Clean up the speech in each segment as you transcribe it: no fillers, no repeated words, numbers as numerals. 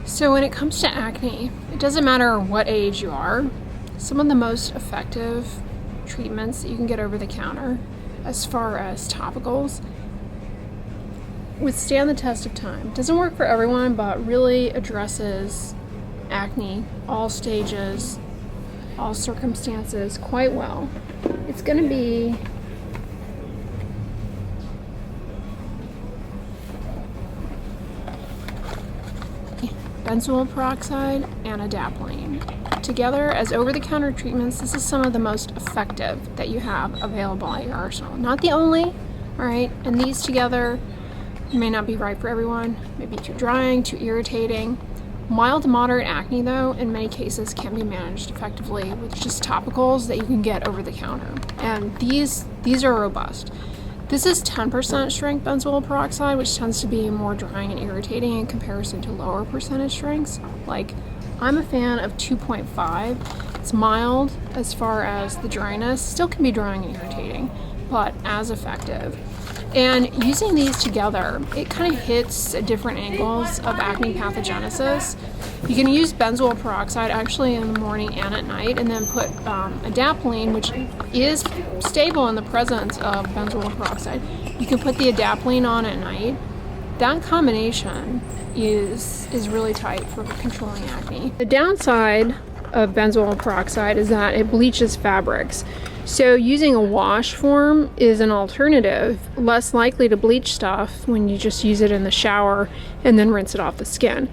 So when it comes to acne, it doesn't matter what age you are, some of the most effective treatments that you can get over the counter as far as topicals withstand the test of time. Doesn't work for everyone, but really addresses acne, all stages, all circumstances quite well. It's going to be benzoyl peroxide and adapalene. Together as over-the-counter treatments, this is some of the most effective that you have available at your arsenal. Not the only, all right? And these together may not be right for everyone. Maybe too drying, too irritating. Mild to moderate acne, though, in many cases can be managed effectively with just topicals that you can get over the counter. And these are robust. This is 10% strength benzoyl peroxide, which tends to be more drying and irritating in comparison to lower percentage strengths. Like, I'm a fan of 2.5. It's mild as far as the dryness, still can be drying and irritating, but as effective. And using these together, it kind of hits different angles of acne pathogenesis. You can use benzoyl peroxide actually in the morning and at night, and then put adapalene, which is stable in the presence of benzoyl peroxide. You can put the adapalene on at night. That combination is really tight for controlling acne. The downside of benzoyl peroxide is that it bleaches fabrics. So using a wash form is an alternative, less likely to bleach stuff when you just use it in the shower and then rinse it off the skin.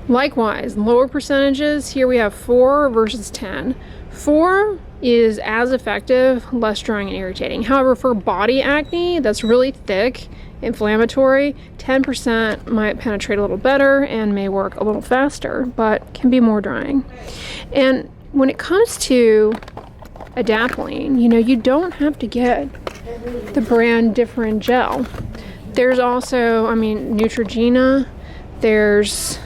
Likewise, lower percentages, here we have 4 versus 10. 4 is as effective, less drying and irritating. However, for body acne that's really thick, inflammatory, 10% might penetrate a little better and may work a little faster, but can be more drying. And when it comes to adapalene, you don't have to get the brand different gel. There's also, Neutrogena, there's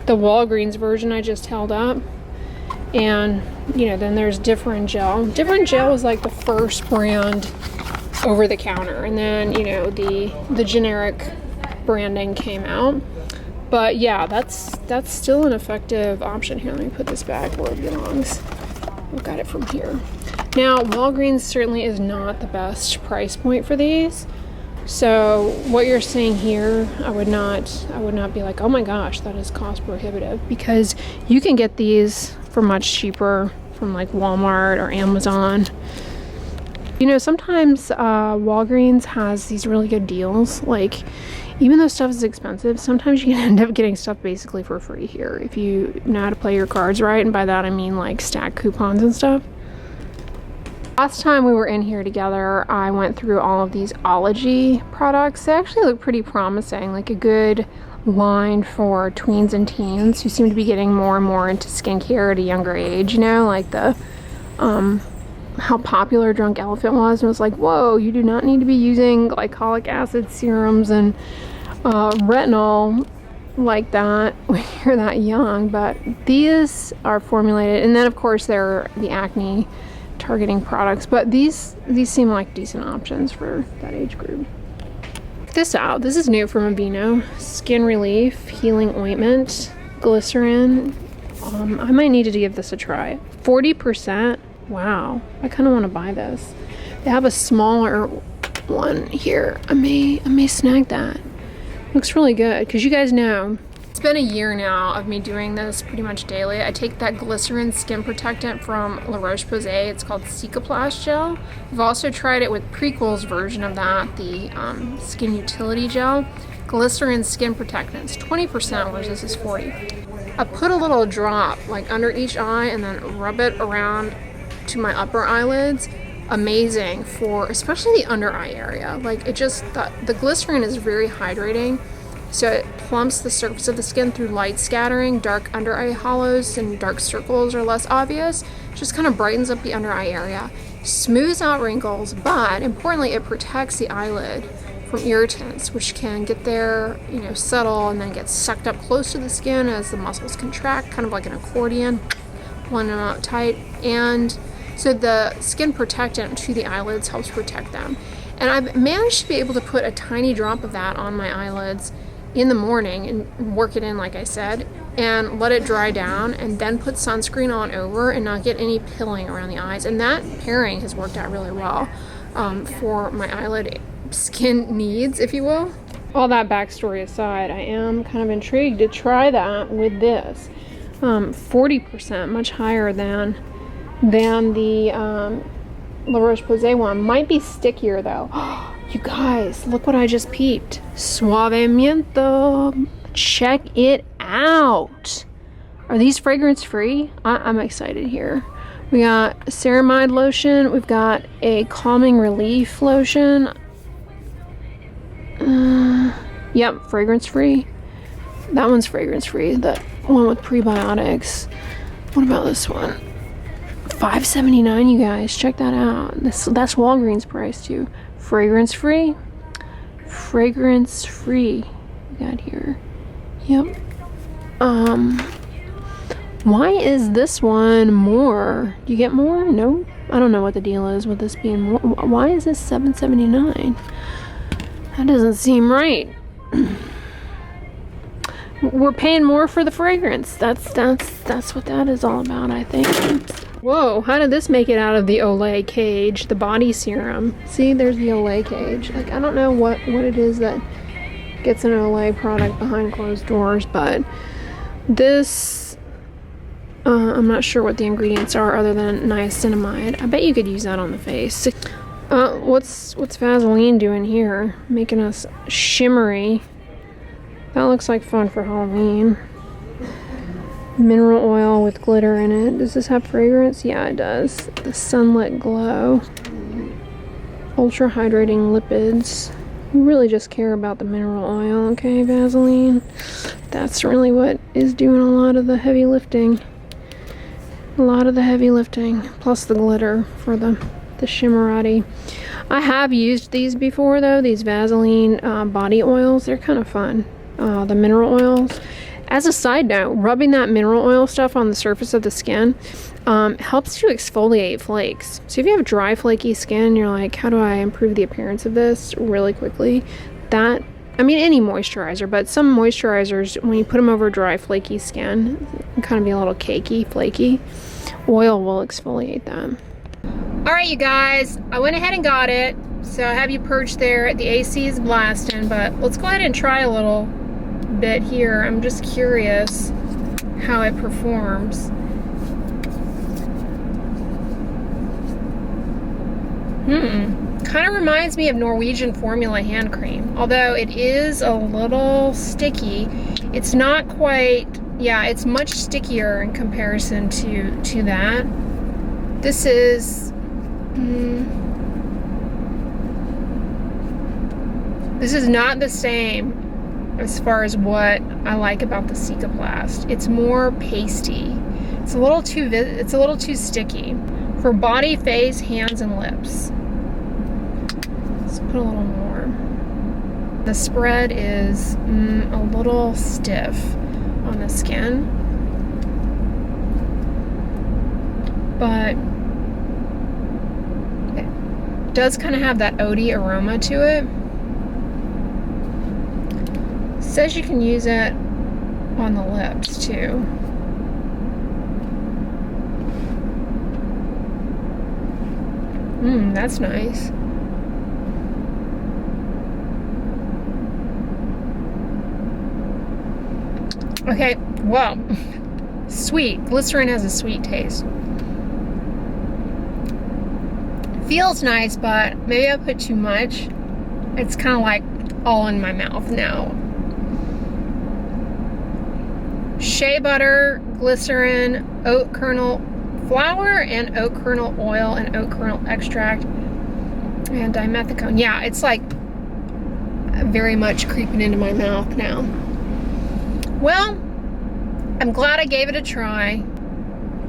the Walgreens version I just held up, and then there's Different Gel. Different Gel is like the first brand over the counter, and then the generic branding came out. But yeah, that's still an effective option. Here, let me put this back where it belongs. Look at it from here. Now, Walgreens certainly is not the best price point for these. So what you're seeing here, I would not be like, oh my gosh, that is cost prohibitive, because you can get these for much cheaper from like Walmart or Amazon. Sometimes Walgreens has these really good deals. Like, even though stuff is expensive, sometimes you can end up getting stuff basically for free here if you know how to play your cards right. And by that I mean like stack coupons and stuff. Last time we were in here together, I went through all of these Ology products. They actually look pretty promising, like a good line for tweens and teens who seem to be getting more and more into skincare at a younger age. Like the how popular Drunk Elephant was, and it was like, whoa, you do not need to be using glycolic acid serums and retinol like that when you're that young. But these are formulated, and then of course they're the acne targeting products, but these seem like decent options for that age group. Check this out. This is new from Aveeno. Skin Relief Healing Ointment, Glycerin. I might need to give this a try. 40%. Wow, I kind of want to buy this. They have a smaller one here. I may snag that. Looks really good, because you guys know it's been a year now of me doing this pretty much daily. I take that Glycerin skin protectant from La Roche-Posay. It's called Cicaplast Gel. I've also tried it with Prequel's version of that, the Skin Utility Gel. Glycerin skin protectants, 20%, whereas this is 40%. I put a little drop like under each eye and then rub it around to my upper eyelids. Amazing for especially the under eye area. Like, it just, the glycerin is very hydrating, so it plumps the surface of the skin through light scattering. Dark under eye hollows and dark circles are less obvious. Just kind of brightens up the under eye area, smooths out wrinkles, but importantly it protects the eyelid from irritants, which can get there, settle, and then get sucked up close to the skin as the muscles contract, kind of like an accordion, pulling them out tight. And so the skin protectant to the eyelids helps protect them. And I've managed to be able to put a tiny drop of that on my eyelids in the morning and work it in, like I said, and let it dry down and then put sunscreen on over and not get any pilling around the eyes. And that pairing has worked out really well for my eyelid skin needs, if you will. All that backstory aside, I am kind of intrigued to try that with this. 40%, much higher than the La Roche-Posay one. Might be stickier though. You guys, look what I just peeped. Suavimiento. Check it out. Are these fragrance free? I'm excited here. We got ceramide lotion. We've got a calming relief lotion. Yep, fragrance free. That one's fragrance free. The one with prebiotics. What about this one? $5.79, you guys. Check that out. That's Walgreens price too. Fragrance free. Fragrance free. We got here. Yep. Why is this one more? Do you get more? No. I don't know what the deal is with this being more. Why is this $7.79? That doesn't seem right. We're paying more for the fragrance. That's what that is all about, I think. Whoa, how did this make it out of the Olay cage? The body serum. See, there's the Olay cage. Like, I don't know what it is that gets an Olay product behind closed doors, but this, I'm not sure what the ingredients are other than niacinamide. I bet you could use that on the face. What's Vaseline doing here? Making us shimmery. That looks like fun for Halloween. Mineral oil with glitter in it. Does this have fragrance? Yeah, it does. The Sunlit Glow. Ultra hydrating lipids. We really just care about the mineral oil, okay, Vaseline? That's really what is doing a lot of the heavy lifting. A lot of the heavy lifting. Plus the glitter for the shimmerati. I have used these before though, these Vaseline body oils. They're kind of fun. The mineral oils. As a side note, rubbing that mineral oil stuff on the surface of the skin helps to exfoliate flakes. So if you have dry, flaky skin, you're like, how do I improve the appearance of this really quickly? I mean, any moisturizer, but some moisturizers, when you put them over dry, flaky skin, it can kind of be a little cakey, flaky. Oil will exfoliate them. All right, you guys, I went ahead and got it. So I have you perched there. The AC is blasting, but let's go ahead and try a little bit here. I'm just curious how it performs. Kind of reminds me of Norwegian Formula hand cream, although it is a little sticky. It's not quite, yeah, it's much stickier in comparison to that. This is this is not the same as far as what I like about the Cicaplast. It's more pasty. It's a little too sticky for body, face, hands, and lips. Let's put a little more. The spread is a little stiff on the skin, but it does kind of have that oaty aroma to it. Says you can use it on the lips too. That's nice. Okay, well, sweet. Glycerin has a sweet taste. Feels nice, but maybe I put too much. It's kind of like all in my mouth now. Shea butter, glycerin, oat kernel flour, and oat kernel oil, and oat kernel extract, and dimethicone. Yeah, it's like very much creeping into my mouth now. Well, I'm glad I gave it a try.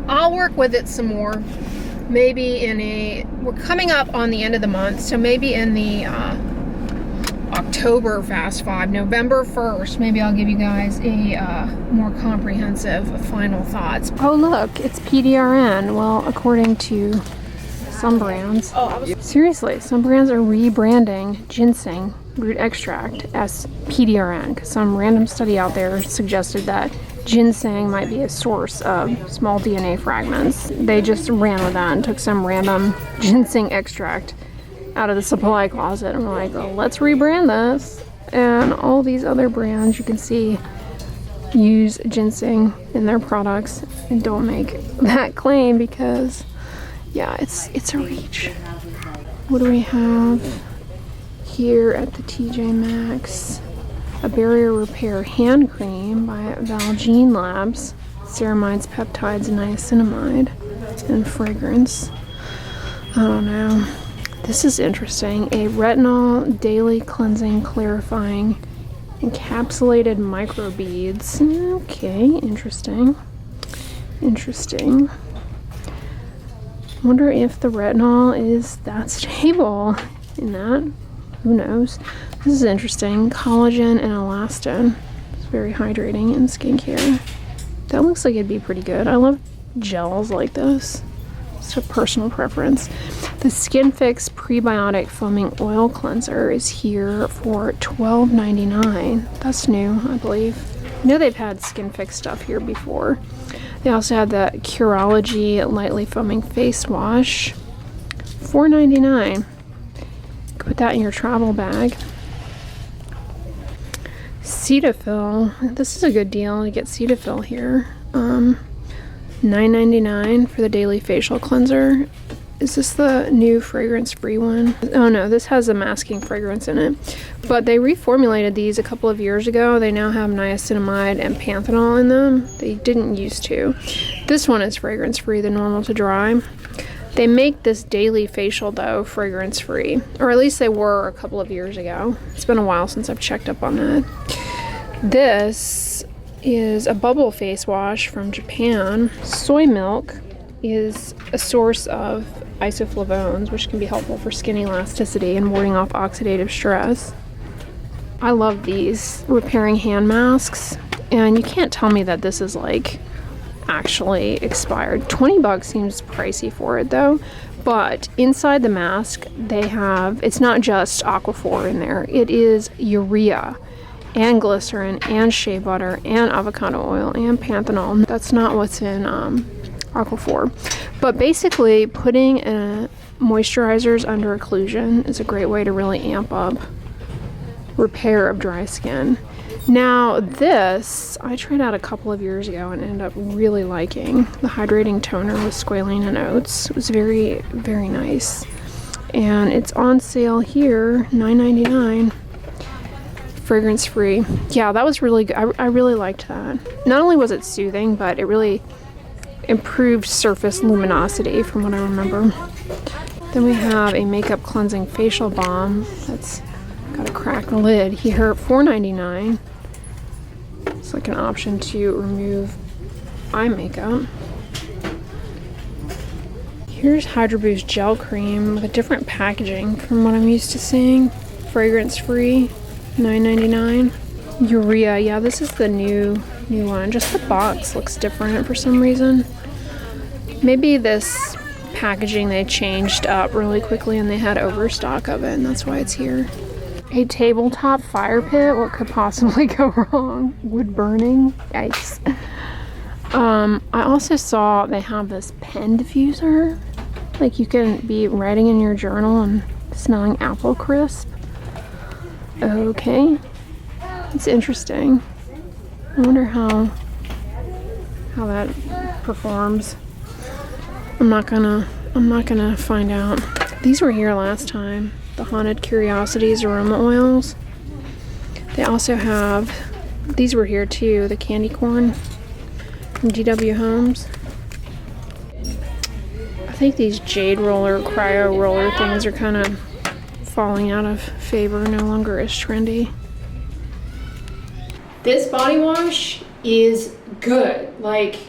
I'll work with it some more. Maybe we're coming up on the end of the month, so maybe in the October Fast 5, November 1st, maybe I'll give you guys a more comprehensive final thoughts. Oh look, it's PDRN. Well, according to some brands. Seriously, some brands are rebranding ginseng root extract as PDRN because some random study out there suggested that ginseng might be a source of small DNA fragments. They just ran with that and took some random ginseng extract out of the supply closet and we're like, oh, let's rebrand this. And all these other brands you can see use ginseng in their products and don't make that claim because yeah, it's a reach. What do we have here at the TJ Maxx? A barrier repair hand cream by Valgene Labs. Ceramides, peptides, niacinamide, and fragrance. I don't know. This is interesting. A retinol daily cleansing, clarifying, encapsulated microbeads. Okay, interesting. Interesting. Wonder if the retinol is that stable in that. Who knows? This is interesting. Collagen and elastin. It's very hydrating in skincare. That looks like it'd be pretty good. I love gels like this. It's a personal preference. The Skin Fix Prebiotic Foaming Oil Cleanser is here for $12.99. That's new, I believe. I know they've had Skin Fix stuff here before. They also had the Curology Lightly Foaming Face Wash. $4.99. Put that in your travel bag. Cetaphil. This is a good deal. You get Cetaphil here. $9.99 for the daily facial cleanser. Is this the new fragrance-free one? Oh no, this has a masking fragrance in it. But they reformulated these a couple of years ago. They now have niacinamide and panthenol in them. They didn't used to. This one is fragrance-free, the normal to dry. They make this daily facial though fragrance-free, or at least they were a couple of years ago. It's been a while since I've checked up on that. This is a bubble face wash from Japan. Soy milk is a source of isoflavones, which can be helpful for skin elasticity and warding off oxidative stress. I love these repairing hand masks, and you can't tell me that this is like actually expired. $20 seems pricey for it though, but inside the mask they have, it's not just Aquaphor in there, it is urea and glycerin and shea butter and avocado oil and panthenol. That's not what's in Aquaphor. But basically putting moisturizers under occlusion is a great way to really amp up repair of dry skin. Now this, I tried out a couple of years ago and ended up really liking. The hydrating toner with squalene and oats. It was very, very nice. And it's on sale here, $9.99. Fragrance free. Yeah, that was really good. I really liked that. Not only was it soothing, but it really improved surface luminosity from what I remember. Then we have a makeup cleansing facial balm that's got a cracked lid here, $4.99. It's like an option to remove eye makeup. Here's Hydro Boost Gel Cream with a different packaging from what I'm used to seeing. Fragrance free, $9.99. Urea, yeah, this is the new one. Just the box looks different for some reason. Maybe this packaging they changed up really quickly and they had overstock of it and that's why it's here. A tabletop fire pit, what could possibly go wrong? Wood burning, yikes. I also saw they have this pen diffuser. Like you can be writing in your journal and smelling apple crisp. Okay, it's interesting. I wonder how that performs. I'm not gonna find out. These were here last time. The Haunted Curiosities aroma oils. They also have, these were here too, the candy corn from DW Homes. I think these jade roller, cryo roller things are kind of falling out of favor, no longer as trendy. This body wash is good. Like,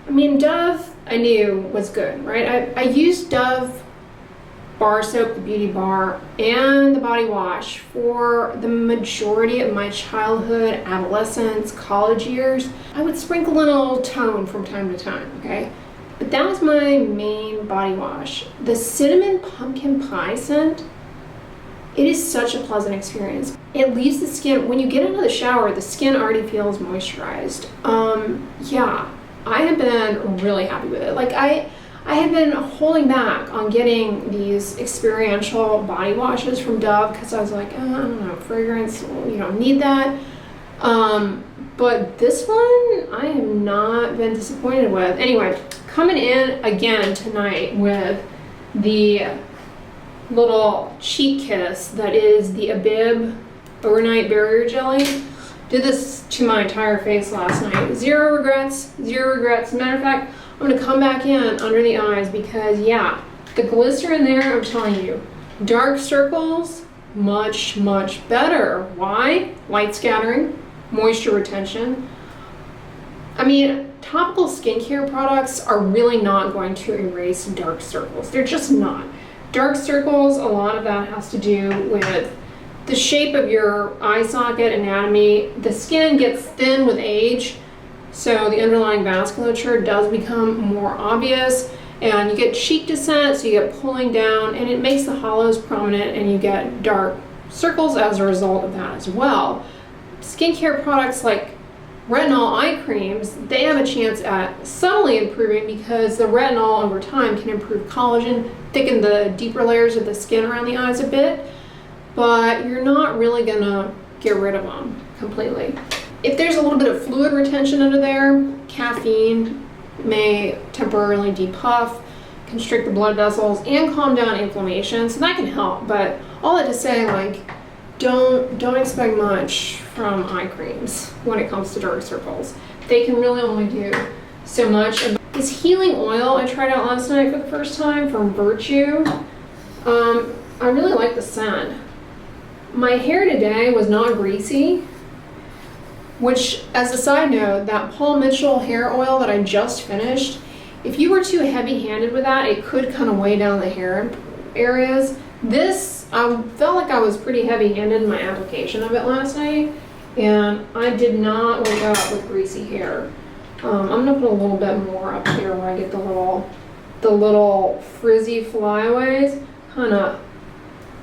I mean, Dove I knew was good, right? I used Dove bar soap, the beauty bar, and the body wash for the majority of my childhood, adolescence, college years. I would sprinkle in a little tone from time to time, okay? But that was my main body wash. The cinnamon pumpkin pie scent It is such a pleasant experience. It leaves the skin, when you get into the shower, the skin already feels moisturized. Yeah, I have been really happy with it. Like I have been holding back on getting these experiential body washes from Dove because I was like, I don't know, fragrance, you don't need that. But this one, I have not been disappointed with. Anyway, coming in again tonight with the little cheek kiss that is the Abib Overnight Barrier Jelly. Did this to my entire face last night. Zero regrets, zero regrets. Matter of fact, I'm gonna come back in under the eyes because yeah, the glycerin there, I'm telling you, dark circles, much, much better. Why? Light scattering, moisture retention. I mean, topical skincare products are really not going to erase dark circles. They're just not. Dark circles, a lot of that has to do with the shape of your eye socket anatomy. The skin gets thin with age, so the underlying vasculature does become more obvious, and you get cheek descent, so you get pulling down, and it makes the hollows prominent, and you get dark circles as a result of that as well. Skincare products like retinol eye creams, they have a chance at subtly improving because the retinol over time can improve collagen, thicken the deeper layers of the skin around the eyes a bit, but you're not really gonna get rid of them completely. If there's a little bit of fluid retention under there, caffeine may temporarily depuff, constrict the blood vessels, and calm down inflammation, so that can help. But all that to say, like, don't expect much from eye creams when it comes to dark circles. They can really only do so much. And this healing oil I tried out last night for the first time from Virtue. I really like the scent. My hair today was not greasy, which, as a side note, that Paul Mitchell hair oil that I just finished, if you were too heavy-handed with that, it could kind of weigh down the hair areas. This, I felt like I was pretty heavy-handed in my application of it last night, and I did not wake up with greasy hair. I'm gonna put a little bit more up here where I get the little frizzy flyaways, kind of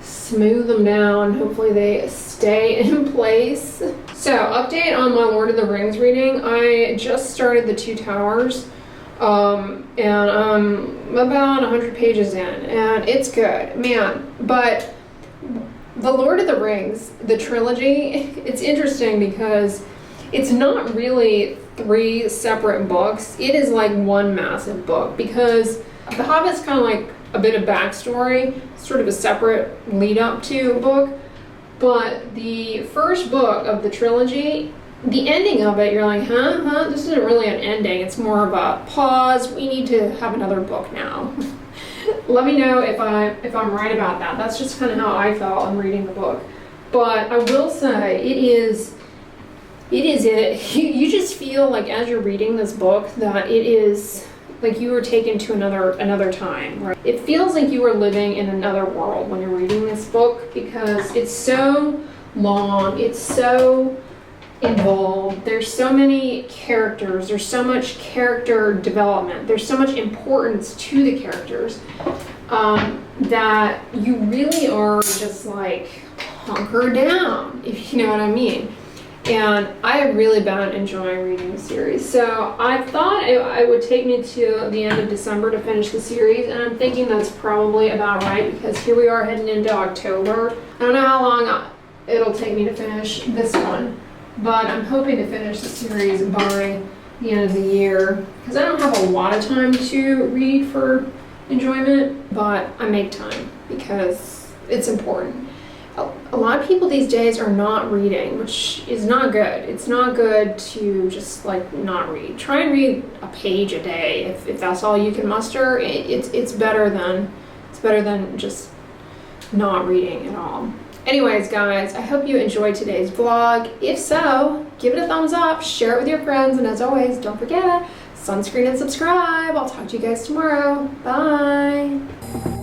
smooth them down. Hopefully they stay in place. So, update on my Lord of the Rings reading. I just started the Two Towers, and I'm about 100 pages in, and it's good, man. But the Lord of the Rings, the trilogy, it's interesting because it's not really 3 separate books. It is like one massive book because The Hobbit's kind of like a bit of backstory, sort of a separate lead up to book. But the first book of the trilogy, the ending of it, you're like, huh? This isn't really an ending. It's more of a pause. We need to have another book now. Let me know if I'm right about that. That's just kind of how I felt in reading the book. But I will say you just feel like as you're reading this book that it is like you were taken to another time, right? It feels like you are living in another world when you're reading this book because it's so long, it's so involved, there's so many characters, there's so much character development, there's so much importance to the characters, that you really are just like hunkered down, if you know what I mean. And I have really been enjoying reading the series. So I thought it would take me to the end of December to finish the series, and I'm thinking that's probably about right because here we are heading into October. I don't know how long it'll take me to finish this one, but I'm hoping to finish the series by the end of the year because I don't have a lot of time to read for enjoyment, but I make time because it's important. A lot of people these days are not reading, which is not good. It's not good to just like not read. Try and read a page a day if that's all you can muster. It's better than just not reading at all. Anyways, guys, I hope you enjoyed today's vlog. If so, give it a thumbs up, share it with your friends, and as always, don't forget, sunscreen and subscribe. I'll talk to you guys tomorrow. Bye.